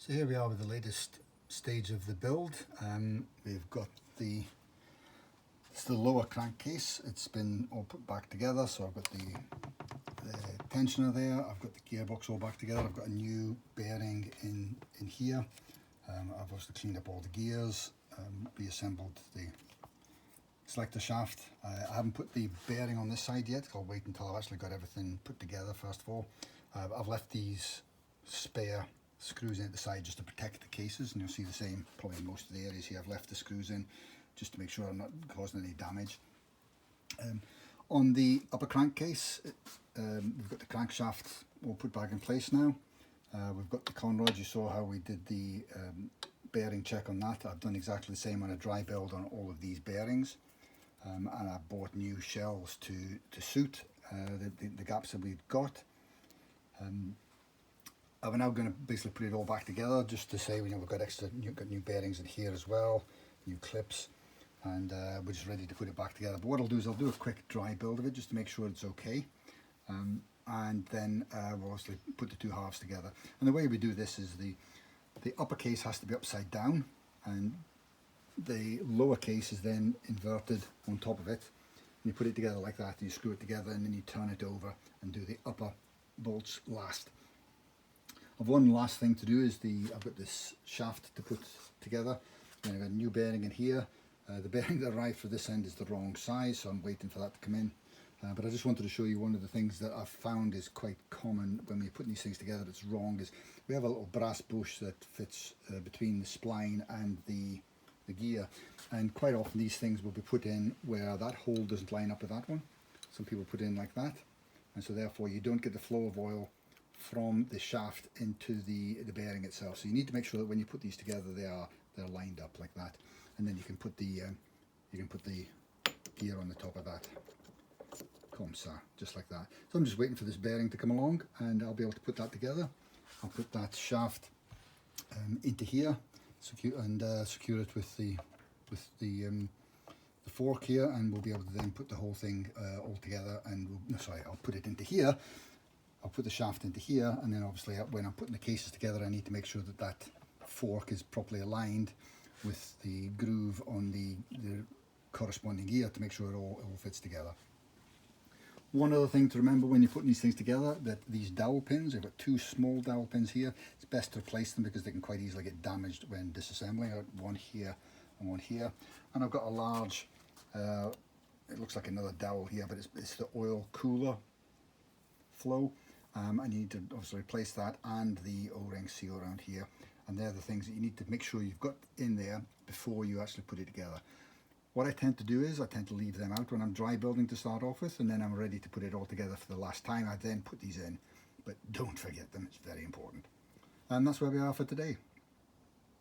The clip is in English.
So here we are with the latest stage of the build. We've got it's the lower crankcase. It's been all put back together, so I've got the tensioner there, I've got the gearbox all back together, I've got a new bearing in here. I've also cleaned up all the gears, reassembled the selector shaft. I haven't put the bearing on this side yet. I'll wait until I've actually got everything put together first of all. I've left these spare screws in at the side just to protect the cases, and you'll see the same probably in most of the areas here. I've left the screws in just to make sure I'm not causing any damage. On the upper crankcase, we've got the crankshaft all put back in place now. We've got the conrods. You saw how we did the bearing check on that. I've done exactly the same on a dry build on all of these bearings, and I bought new shells to suit the gaps that we've got. I'm now going to basically put it all back together just to say, we've got new bearings in here as well, new clips, and we're just ready to put it back together. But what I'll do is I'll do a quick dry build of it just to make sure it's okay, and then we'll obviously put the two halves together. And the way we do this is the upper case has to be upside down, and the lower case is then inverted on top of it. And you put it together like that, and you screw it together, and then you turn it over and do the upper bolts last. One last thing to do is I've got this shaft to put together, and I've got a new bearing in here. The bearing that arrived for this end is the wrong size, so I'm waiting for that to come in. But I just wanted to show you one of the things that I've found is quite common when we're putting these things together that's wrong, is we have a little brass bush that fits between the spline and the gear, and quite often these things will be put in where that hole doesn't line up with that one. Some people put in like that, and so therefore you don't get the flow of oil from the shaft into the bearing itself. So you need to make sure that when you put these together they're lined up like that, and then you can put the gear on the top of that, comme ça, just like that. So I'm just waiting for this bearing to come along, and I'll be able to put that together. I'll put that shaft into here, secure it with the fork here, and we'll be able to then put the whole thing all together. And I'll put it into here. I'll put the shaft into here, and then obviously when I'm putting the cases together, I need to make sure that that fork is properly aligned with the groove on the corresponding gear to make sure it all fits together. One other thing to remember when you're putting these things together, that these dowel pins, I've got two small dowel pins here. It's best to replace them because they can quite easily get damaged when disassembling. I've got one here and one here, and I've got a large, it looks like another dowel here, but it's the oil cooler flow. I need to obviously replace that and the O-ring seal around here, and they're the things that you need to make sure you've got in there before you actually put it together. What I tend to do is I tend to leave them out when I'm dry building to start off with, and then I'm ready to put it all together for the last time. I then put these in, but don't forget them, it's very important. And that's where we are for today.